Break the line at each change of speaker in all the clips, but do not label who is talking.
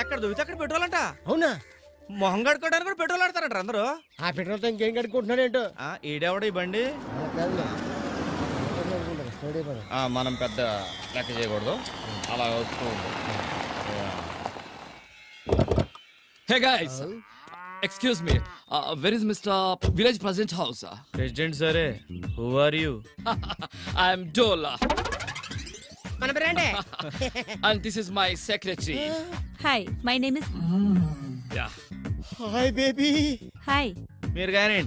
ఎక్కడ దొరికితే అక్కడ పెట్రోల్ అంట.
అవునా?
మొహం కడుక్కోవడానికి కూడా పెట్రోల్ ఆడతారంట అందరూ.
ఆ పెట్రోల్ తో ఇంకేం కడుక్కుంటున్నాడు ఏంటో.
ఈడెవడ ఈ బండి? మనం పెద్ద లెక్క చేయకూడదు, అలా వస్తూ
Hey guys, excuse me. Where is Mr. Village President House?
President సరే. Who are you?
I am Dola.
మన బ్రాండే.
And this is my secretary.
Hi, my name is.
Yeah.
Hi baby.
Hi.
మీరు కానీ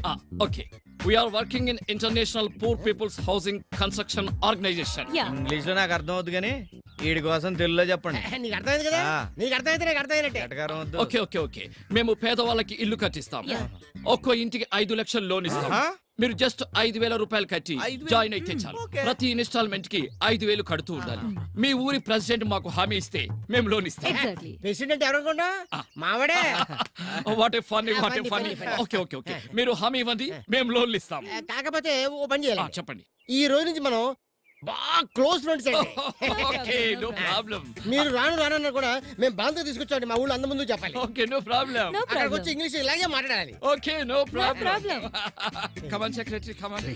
Okay. We are working in International Poor People's Housing Construction Organization.
Yeah.
English లో నాకు అర్థం అవుతుంది కానీ వీడి కోసం తెలుగులో చెప్పండి.
నీకు అర్థమైంది కదా? నీకు అర్థమైతే నాకు అర్థమైనట్టే.
ఎటకారం వద్దు.
Okay. మేము పేదవాళ్ళకి ఇల్లు కట్టిస్తాం. ఒక్కో ఇంటికి 5 లక్షలు లోన్ ఇస్తాం. మీరు జస్ట్ 5,000 రూపాయలు కట్టి జాయిన్ అయితే చాలు. ప్రతి ఇన్స్టాల్మెంట్ కి 5,000 కడుతూ ఉండాలి. మీ ఊరి ప్రెసిడెంట్ మాకు హామీ ఇస్తే మేము లోన్ ఇస్తాం.
Exactly.
ప్రెసిడెంట్ ఎవరనుకున్నా? మావాడే.
What a funny. ఓకే. మీరు హామీ ఇవ్వండి, మేము లోన్లు ఇస్తాం.
కాకపోతే ఓ పని చేయాలి.
చెప్పండి.
ఈ రోజు నుంచి మనం బాగా close friends.
Okay, no problem.
మీరు రాను కూడా మేము బాంతో తీసుకొచ్చాండి. మా ఊళ్ళో అంత ముందు చెప్పాలి.
Okay, no problem.
అక్కడికి వచ్చి ఇంగ్లీష్ ఇలాగే మాట్లాడాలి.
Okay, no problem. Come on secretary, come on.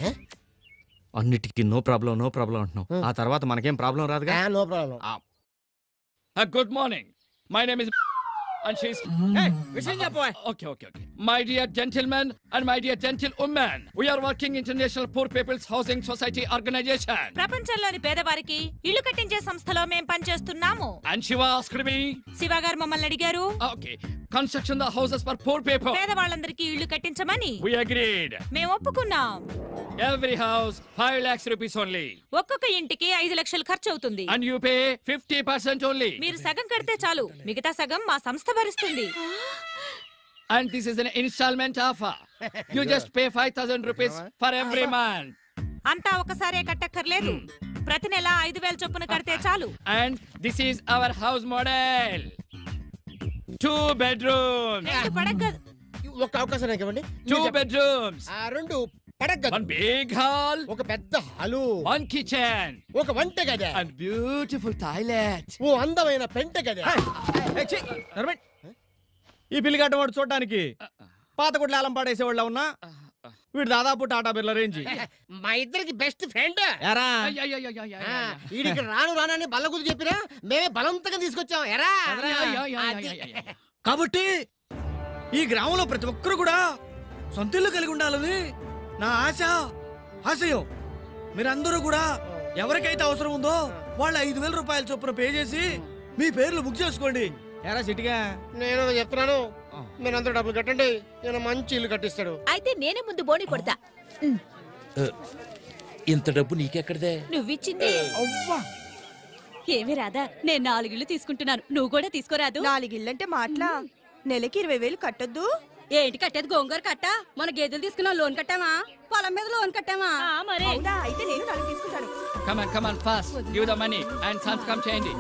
అన్నిటికీ నో ప్రాబ్లం అంటున్నావు. ఆ తర్వాత మనకేం ప్రాబ్లం రాదుగా.
No problem.
Good morning. My name is and she's
విషయం చెప్పవా?
Okay. My dear gentlemen and my dear gentlewomen, we are working International Poor People's Housing Society Organization.
ప్రపంచంలోని పేదవారికి ఇల్లు కట్టించే సంస్థలో మేము పనిచేస్తున్నాము.
And Shiva asked me.
Shiva గారు మమ్మల్ని అడిగారు.
Okay. Construction the houses for poor people.
పేదవాళ్ళందరికీ ఇల్లు కట్టించమని.
We agreed.
మేము ఒప్పుకున్నాం.
Every house 5 lakhs rupees only.
ఒక్కొక్క ఇంటికి 5 లక్షలు ఖర్చు అవుతుంది.
And you pay 50% only.
మీరు సగం కడితే చాలు, మిగతా సగం మా సంస్థ భరిస్తుంది.
And this is an installment offer. You just pay 5,000 rupees for every month.
అంతా ఒకసారే కట్టక్కర్లేదు, ప్రతి నెల 5,000 చొప్పున కడితే చాలు.
And this is our house model. 2 bedrooms.
రెండు పడగదు.
ఒక అవకాశం నాకు ఇవ్వండి.
2 bedrooms.
రెండు పడగదు.
1 big hall.
ఒక పెద్ద హాలు.
1 kitchen.
ఒక వంట గది.
And beautiful toilet.
ఓ అందమైన పెంట గది.
ఈ పిల్లి గడ్డవాడు చూడడానికి పాత గుడ్ల ఆలం పాడేసేవాళ్ళ ఉన్నా, వీడు దాదాపు టాటా బిర్లా రేంజ్.
మా ఇద్దరికి బెస్ట్ ఫ్రెండ్.
ఎరా
వీడికి రానని బల్లగుద్దు చెప్పినా మేమే బలవంతంగా తీసుకొచ్చాం. ఎరా
కాబట్టి ఈ గ్రామంలో ప్రతి ఒక్కరు కూడా సొంత ఇల్లు కలిగి ఉండాలని నా ఆశయం. మీరందరూ కూడా ఎవరికైతే అవసరం ఉందో వాళ్ళ 5,000 రూపాయల చొప్పున పే చేసి మీ పేర్లు బుక్ చేసుకోండి. ఎరా సిటిగా
నేను చెప్తున్నాను, మీరందరూ డబ్బులు కట్టండి, నేను మంచి ఇల్లు కట్టిస్తాడు.
అయితే నేనే ముందు బోని కొడతా.
ఇంత డబ్బు నీకెక్కడదే?
నువ్విచ్చింది. ఏమి రాదా, నేను 4 ఇళ్ళు తీసుకుంటున్నాను, నువ్వు కూడా తీసుకోరాదు?
4 ఇళ్ళంటే మాట్లా, నెలకి 20,000 కట్టొద్దు.
ఏంటి కట్టేది? గోంగూర కట్టా? మన గేదెలు తీసుకున్నా లోన్ కట్టామా? పొలం మీద లోన్ కట్టామా?
అయితే నేను 4 తీసుకుంటాను.
Come on, fast. Give the money and come చేయండి.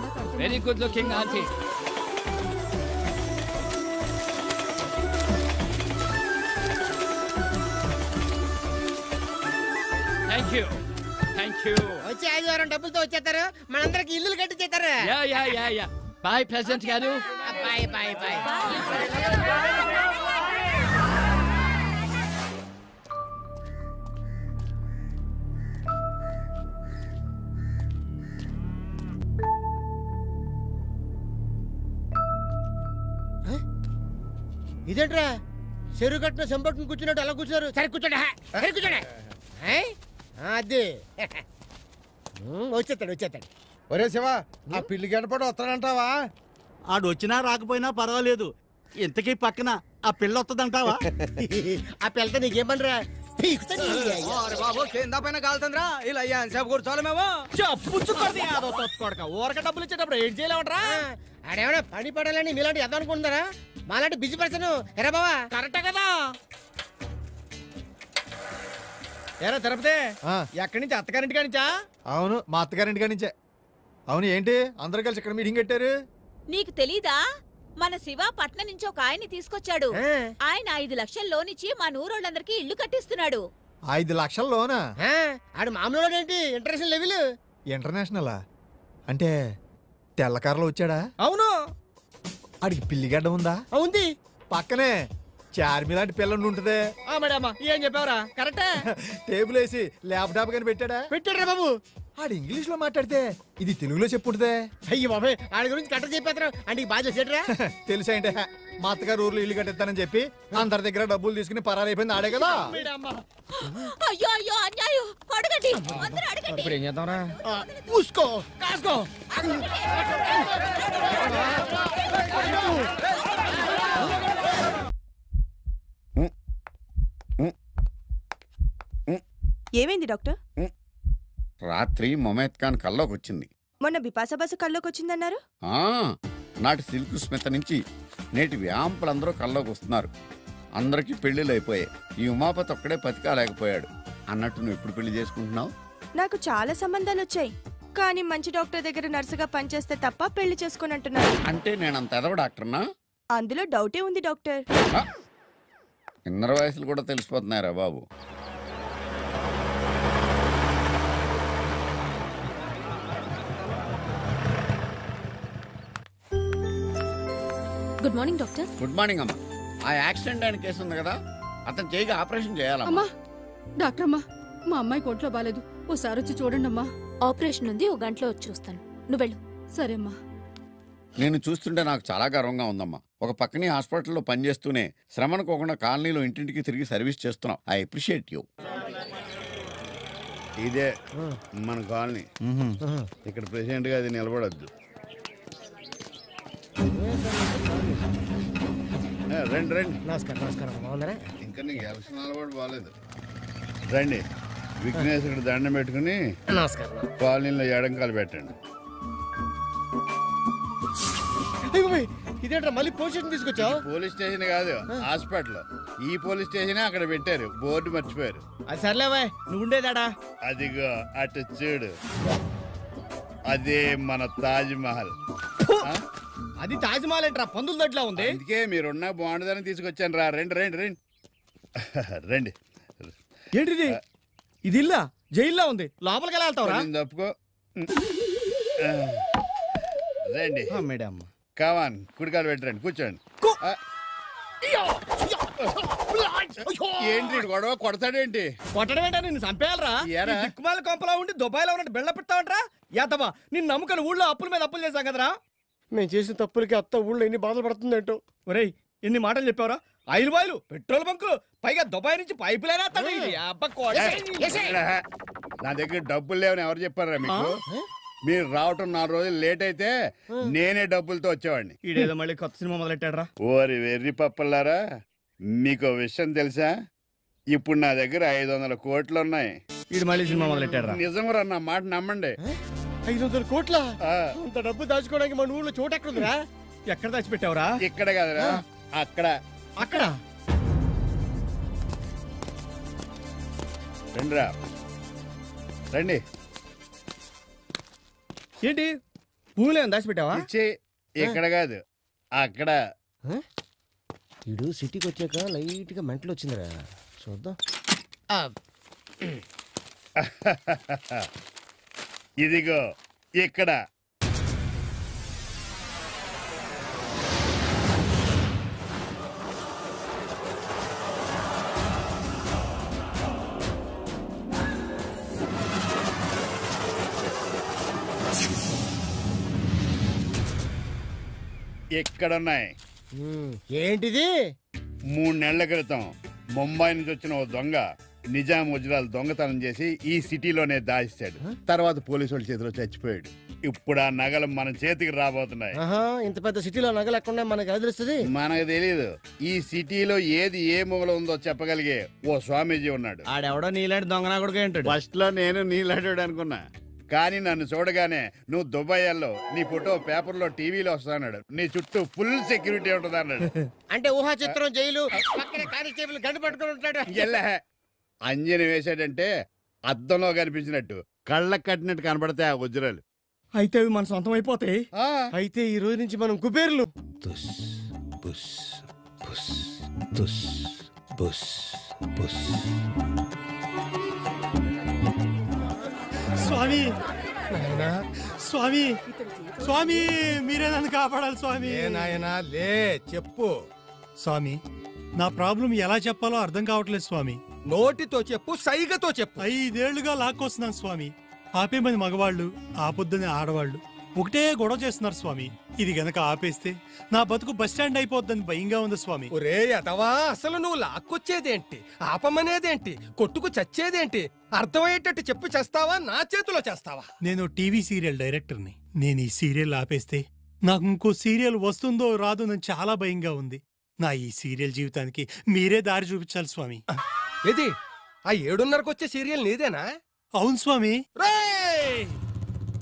Very good looking auntie. Thank you.
వచ్చి 5 వారం డబ్బులతో వచ్చేస్తారు, మనందరికి ఇల్లు కట్టించేస్తారు.
Yeah. Bye, President గారు.
బాయ్. ఇదేంట్రా చెరువు కట్టిన సంపట్టును కూర్చున్నట్టు అలా కూర్చున్నారు. సరే కూర్చోండి. అది వచ్చేస్తాడు.
ఒరే శివ, ఆ పిల్లి గడపడు వస్తాడంటావా?
ఆడు వచ్చినా రాకపోయినా పర్వాలేదు, ఇంతకీ పక్కన ఆ పిల్ల వస్తుందంటావా?
ఆ పిల్లతో నీకేం పనిరా?
బాబు కింద పైన కాలుతుందిరా, ఇలా సేపు కూర్చోవాలి మేము. ఊరక డబ్బులు ఇచ్చేటప్పుడు ఏం చేయలేమంటారా?
ఆడేమన్నా పని పడాలని మీలాంటి ఎద అనుకుంటున్నారా? మాలాంటి బిజీ పర్సన్. ఎరా బావా,
కరెక్టే కదా? ఎరా తిరుపతి, ఎక్కడి నుంచి? అత్తగారింటి కానించా?
అవును, మా అత్తగారింటి కాడి నుంచే. అవును, ఏంటి అందరూ కలిసి ఇక్కడ మీటింగ్ పెట్టారు?
నీకు తెలీదా? మన శివ పట్నం నుంచి ఒక ఆయన్ని తీసుకొచ్చాడు. ఆయన 5 లక్షలు లోన్ ఇచ్చి మా ఊరోళ్ళందరికీ ఇల్లు కట్టిస్తున్నాడు.
5 లక్షల లోనా?
ఆడు మామూలు ఏంటి, ఇంటర్నేషనల్ లెవెల్.
ఇంటర్నేషనలా? అంటే తెల్లకారులో వచ్చాడా?
అవును.
ఆడికి పిల్లిగడ్డ ఉందా?
ఉంది.
పక్కనే చార్మి లాంటి పిల్లండి ఉంటదే.
మేడం ఏం చెప్పావరా? కరెక్టే.
టేబుల్ వేసి ల్యాప్టాప్ కానీ పెట్టాడా?
పెట్టాడు బాబు.
ఆడు ఇంగ్లీష్ లో మాట్లాడితే ఇది తెలుగులో చెప్పుంటదే.
అయ్యి బాబాయ్ ఆడి గురించి కట్ట చెప్పేస్తారు అంటే బాగా చేసేట్రా.
తెలుసా అంటే మా అత్తగారు ఊర్లో ఇల్లు కట్టిస్తానని చెప్పి అందరి దగ్గర డబ్బులు తీసుకుని పరారైపోయింది ఆడే కదా.
అయ్యో అయ్యో అన్యాయం. అడగండి, అందరూ అడగండి.
ఇప్పుడు ఏం చేద్దాంరా? పూసుకో కాసుకో.
ఏమైంది డాక్టర్?
రాత్రి మొమైత్ ఖాన్ కల్లోకి వచ్చింది.
మొన్న బిపాసా బస్సు కల్లోకి వచ్చిందన్నారు.
నాటి సిల్క్ స్మిత నుంచి నేటి వ్యాంపులందరూ కల్లోకి వస్తున్నారు. అందరికీ పెళ్లిళ్ళు అయిపోయాయి. ఈ ఉమాపతి ఒక్కడే పతికాలేకపోయాడు. అన్నట్టు నువ్వు ఎప్పుడు పెళ్లి చేసుకుంటున్నావు?
నాకు చాలా సంబంధాలు వచ్చాయి, కానీ మంచి డాక్టర్ దగ్గర నర్సుగా పనిచేస్తే తప్ప పెళ్లి చేసుకొని అంటున్నారు.
అంటే నేనంత ఎదవ డాక్టర్నా?
అందులో డౌటే ఉంది డాక్టర్.
ఇన్నర వయసులు కూడా తెలిసిపోతున్నారా బాబు?
Good morning doctor.
Good morning అమ్మా. ఆ యాక్సిడెంట్ అయిన కేసు ఉంది కదా, అతను చేయిగా ఆపరేషన్ చేయాలమ్మా.
అమ్మా డాక్టర్ అమ్మా, మా అమ్మాయి ఒంట్లో బాలేదు, ఓసారి వచ్చి చూడండి అమ్మా. ఆపరేషన్ ఉంది, 1 గంటలో వచ్చి చూస్తాను. నువ్వు వెళ్ళు. సరే అమ్మా.
నేను చూస్తుంటే నాకు చాలా గర్వంగా ఉందమ్మా. ఒక పక్కనే హాస్పిటల్లో పనిచేస్తూనే శ్రమనుకోకుండా కాలనీలో ఇంటింటికి తిరిగి సర్వీస్ చేస్తున్నావు. I appreciate you.
ఇదే మన కాలనీ. ఇక్కడ ప్రెసిడెంట్ గా అది నిలబడద్దు. రండి రండి.
నమస్కారం. నమస్కారం. బాగున్నారా?
ఇంకా నీకు ఎలక్షన్ అలవాటు బాగాలేదు. రండి. విఘ్నేశ్వరుడు దండం పెట్టుకుని
నమస్కారం.
కాలనీలో ఎడంకాలు పెట్టండి.
ఇదేంట్రా మళ్ళీ పోలీస్ స్టేషన్ తీసుకొచ్చావు?
పోలీస్ స్టేషన్ కాదు, హాస్పిటల్. ఈ పోలీస్ స్టేషన్ అక్కడ పెట్టారు, బోర్డు మర్చిపోయారు.
అది సర్లేవా, నువ్వు ఉండేదాడా?
అదిగో అటు చూడు, అదే మన తాజ్ మహల్.
అది తాజ్మహల్ ఏంట్రా, పందుల దొడ్లా ఉంది.
అందుకే మీరున్నా బాగుండదని తీసుకొచ్చాను రా. రండి రండి రండి రండి.
ఏంటిది? ఇది ఇల్లా? జైల్లో ఉంది, లోపలికి ఎలా వెళ్తావురా?
తప్పుకో. రండి
మేడం.
కావాన్ కుడికాలు పెట్టండి, కూర్చోండి. ఏంటి గొడవ? కొడతాడేంటి?
కొట్టడం ఏంటా? నిన్ను చంపేయాలరా? దిక్కుమాల కొంపలా ఉండి దుబాయ్లో ఉన్నట్టు బిళ్ళ పెడతావంటరా? యాతవా, నిన్ను నమ్ముకుని ఊళ్ళో అప్పుల మీద అప్పులు చేశాం కదరా.
మేము చేసిన తప్పులకి అత్త ఊళ్ళో ఎన్ని బాధలు పడుతుందంటో.
ఒరేయ్, ఎన్ని మాటలు చెప్పావరా? ఆయిల్ బాయిలు, పెట్రోల్ బంకులు, పైగా దుబాయ్ నుంచి పైపులైనా.
నా దగ్గర డబ్బులు లేవని ఎవరు చెప్పారా మీకు? మీరు రావటం 4 రోజులు లేట్ అయితే నేనే డబ్బులతో వచ్చేవాడిని.
ఈడేదో మళ్ళీ కొత్త సినిమా మొదలెట్టాడరా.
ఓరి వెర్రి పప్పలారా, మీకు విషయం తెలుసా? ఇప్పుడు నా దగ్గర 500 కోట్లు ఉన్నాయి.
ఈడు మళ్ళీ సినిమా మొదలెట్టాడరా.
నిజంరా, నా మాట నమ్మండి.
500 కోట్ల? అంత డబ్బు దాచుకోవడానికి మన ఊళ్ళో చోటు ఎక్కడుందిరా?
ఎక్కడ దాచిపెట్టావురా?
ఇక్కడ కదరా, అక్కడ.
అక్కడ
రండిరా, రండి.
ఏంటి భూమిలో దాచిపెట్టావా?
ఇక్కడ కాదు, అక్కడ.
ఇడు సిటీకి వచ్చాక లైట్ గా మెంటల్ వచ్చిందిరా, చూద్దాం.
ఇదిగో ఇక్కడ. ఎక్కడున్నాయి?
ఏంటిది?
3 నెలల క్రితం ముంబై నుంచి వచ్చిన ఓ దొంగ నిజాం వజ్రాలు దొంగతనం చేసి ఈ సిటీలోనే దాచేశాడు. తర్వాత పోలీసు వాళ్ళ చేతిలో చచ్చిపోయాడు. ఇప్పుడు ఆ నగలు మన చేతికి రాబోతున్నాయి.
ఇంత పెద్ద సిటీలో నగలు ఎక్కడ మనకు ఎలా తెలుస్తుంది?
మనకు తెలియదు. ఈ సిటీలో ఏది ఏ మూల ఉందో చెప్పగలిగే ఓ స్వామీజీ ఉన్నాడు.
ఆడెవడో నీలాంటి దొంగనా కూడా ఏంటాడు.
ఫస్ట్ లో నేను నీలాడాడు అనుకున్నా, కానీ నన్ను చూడగానే నువ్వు దుబాయ్ లో నీ ఫోటో పేపర్లో టీవీలో వస్తాడు, నీ చుట్టూ ఫుల్ సెక్యూరిటీ ఉంటుంది అన్నాడు.
అంటే ఊహా చిత్రం, జైలు, కానిస్టేబుల్ గంట పట్టుకుని ఉంటాడు.
అంజని వేసాడంటే అద్దంలో కనిపించినట్టు కళ్ళకు కట్టినట్టు కనబడతాయి ఆ వజ్రాలు.
అయితే అవి మన సొంతం అయిపోతాయి.
అయితే ఈ రోజు నుంచి మనం కుబేర్లు.
స్వామి
స్వామి స్వామి మీరే నన్ను కాపాడాలి స్వామి.
ఏ నాయనా లే చెప్పు.
స్వామి నా ప్రాబ్లం ఎలా చెప్పాలో అర్థం కావట్లేదు స్వామి.
నోటితో చెప్పు, సైగతో చెప్పు.
5 ఏళ్లుగా లాక్కొస్తున్నాను స్వామి. ఆపేమని మగవాళ్ళు, ఆపొద్దని ఆడవాళ్ళు ఒకటే గొడవ చేస్తున్నారు స్వామి. ఇది గనక ఆపేస్తే నా బతుకు బస్టాండ్ అయిపోద్దని భయంగా ఉంది స్వామి.
ఒరే యదవా, అసలు నువ్వు లాక్కొచ్చేదేంటి, ఆపమనేదేంటి, కొట్టుకు చచ్చేదేంటి? అర్థమయ్యేటట్టు చెప్పు చేస్తావా, నా చేతిలో చేస్తావా?
నేను టీవీ సీరియల్ డైరెక్టర్ని. నేను ఈ సీరియల్ ఆపేస్తే నాకు ఇంకో సీరియల్ వస్తుందో రాదో అని చాలా భయంగా ఉంది. నా ఈ సీరియల్ జీవితానికి మీరే దారి చూపించాలి స్వామి.
ఏది ఆ 7:30కు వచ్చే సీరియల్ నీదేనా?
అవును స్వామి.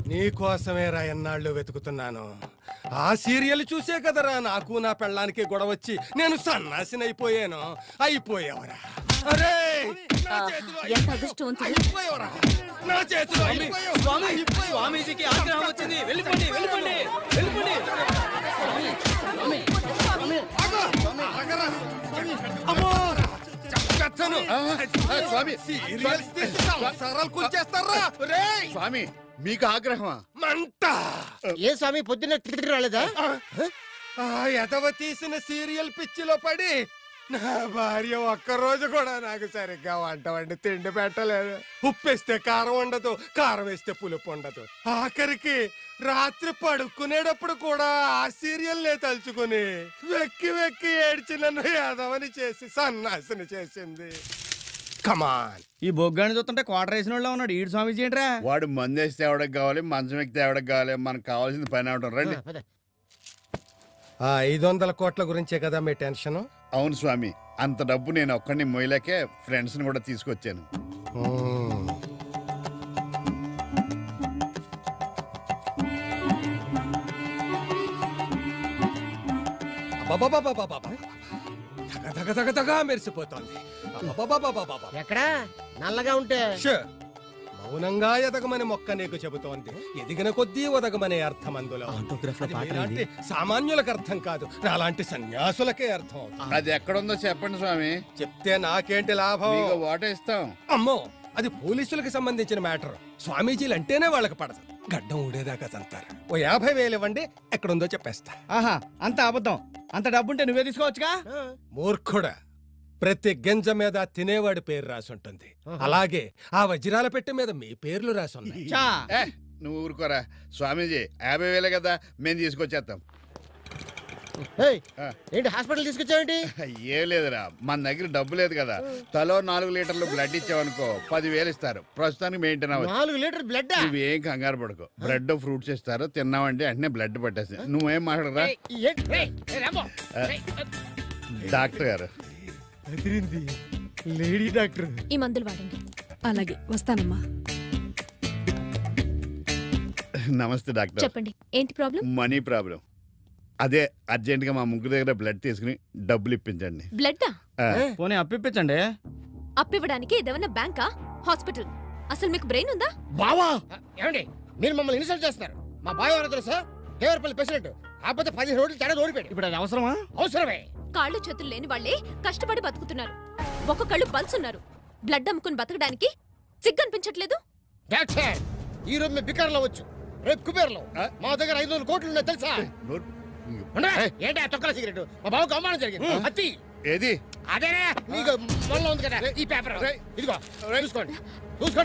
నీకోసమే రా ఎన్నాళ్ళు వెతుకుతున్నాను. ఆ సీరియల్ చూసే కదరా నాకు నా పెళ్ళానికి గొడవ వచ్చి నేను సన్నాసినైపోయాను. అయిపోయావరా. అరే నా చేతిలో అయిపోయావురా. నా చేతిలో అయిపోయావు.
స్వామీజీకి ఆగ్రహం వచ్చింది. వెళ్ళిపోండి వెళ్ళిపోండి వెళ్ళిపోండి.
అమ్మో
స్వామి మీకు ఆగ్రహమా?
మంట. ఏ స్వామి పొద్దున్న టికెట్ రాలేదా?
ఆ ఎదవ తీసిన సీరియల్ పిచ్చిలో పడి నా భార్య ఒక్కరోజు కూడా నాకు సరిగ్గా వంట వండి తిండి పెట్టలేదు. ఉప్పేస్తే కారం ఉండదు, కారం వేస్తే పులుపు ఉండదు. ఆఖరికి రాత్రి పడుకునేటప్పుడు కూడా ఆ సీరియల్నే తలుచుకుని వెక్కి వెక్కి ఏడ్చి నన్ను యాదవని చేసి సన్నాసిని చేసింది. కమాన్.
ఈ బొగ్గాని చూస్తుంటే క్వార్టర్ వేసిన వాళ్ళ ఉన్నాడు. ఈడు స్వామీజీ ఏంట్రా?
వాడు మందేస్తే ఎవడకి కావాలి, మంచం ఎక్కితే ఎవడకి కావాలి, మనకు కావాల్సింది పైన అవడం. రండి.
ఆ 500 కోట్ల గురించే కదా మీ టెన్షన్?
అవును స్వామి, అంత డబ్బు నేను ఒక్కడిని మొయ్యలేకే ఫ్రెండ్స్ ని కూడా తీసుకొచ్చాను.
మెరిసిపోతోంది.
ఎక్కడా నల్లగా ఉంటే
మౌనంగా ఎదగమని మొక్క నీకు చెబుతోంది. ఎదిగిన కొద్దీ ఒదగమనే అర్థం అందులో. మీలాంటి సామాన్యులకు అర్థం కాదు, నాలాంటి సన్యాసులకే అర్థం.
అది ఎక్కడుందో చెప్పండి స్వామి.
చెప్తే నాకేంటి లాభం?
వాటా ఇస్తాం.
అమ్మో, అది పోలీసులకు సంబంధించిన మ్యాటర్. స్వామీజీలు అంటేనే వాళ్ళకి పడదు. గడ్డం ఊడేదాకా తంతారు. ఓ 50,000 ఇవ్వండి, ఎక్కడుందో చెప్పేస్తా.
ఆహా, అంత అబద్ధం. అంత డబ్బుంటే నువ్వే తీసుకోవచ్చుగా.
మూర్ఖుడా, ప్రతి గింజ మీద తినేవాడి పేరు రాసుంటుంది. అలాగే ఆ వజ్రాల పెట్టె మీద మీ పేర్లు రాసున్నాయి.
నువ్వు ఊరుకోరా స్వామీజీ. 50,000 కదా, మేము తీసుకొచ్చేస్తాం.
ఏంటి హాస్పిటల్ తీసుకొచ్చావేంటి?
ఏం లేదురా, మన దగ్గర డబ్బు లేదు కదా. తలో 4 లీటర్లు బ్లడ్ ఇచ్చావనుకో 10,000 ఇస్తారు. ప్రస్తుతానికి మెయింటైన్ అవ్వచ్చు.
4 లీటర్ బ్లడ్?
నువ్వేం కంగారు పడుకో. బ్రెడ్ ఫ్రూట్స్ ఇస్తారు, తిన్నావంటే వెంటనే బ్లడ్ పట్టేసి. నువ్వేం మాట్లాడరా డాక్టర్ గారు.
Lady doctor.
ఈ మందులు వాడండి. అలాగే, వస్తానమ్మా.
నమస్తే డాక్టర్.
చెప్పండి, ఏంటి ప్రాబ్లం?
Money problem. అదే అర్జెంట్ గా మా ముగ్గురు దగ్గర బ్లడ్ తీసుకుని డబ్బులు ఇప్పించండి.
బ్లడ్డా?
పోనీ అప్పిప్పించండి.
అప్పివ్వడానికి ఇదేమన్నా బ్యాంకా, హాస్పిటల్? అసలు మీకు బ్రెయిన్ ఉందా?
బావా ఏమండి, మీరు మమ్మల్ని ఇన్సల్ట్ చేస్తున్నారు. మా బావ ఎవరో తెలుసా? దేవరపల్లి ప్రెసిడెంట్. కాకపోతే 15 రోజులు తేడా ఓడిపోయాడు.
ఇప్పుడు అది అవసరమా?
అవసరమే.
కాళ్ళు చేతులు లేని వాళ్ళే కష్టపడి బతుకుతున్నారు. ఒక్కొక్కళ్ళు పల్సున్నారు. బ్లడ్ అమ్ముకుని బతకడానికి సిగ్గనిపించట్లేదు?
ఈ రోజు మేము బికార్లో వచ్చు, రేపు కుబేర్లో. మా దగ్గర 500 కోట్లు ఉన్నాయి తెలుసా? ఏంటి ఆ తొక్కల సిగరెట్? మా బావకు అవమానం జరిగింది. అత్తి
ఏది?
అదేనే నీకు మొన్న ఉంది కదా ఈ పేపర్. ఇదిగో చూసుకోండి చూసుకోండి.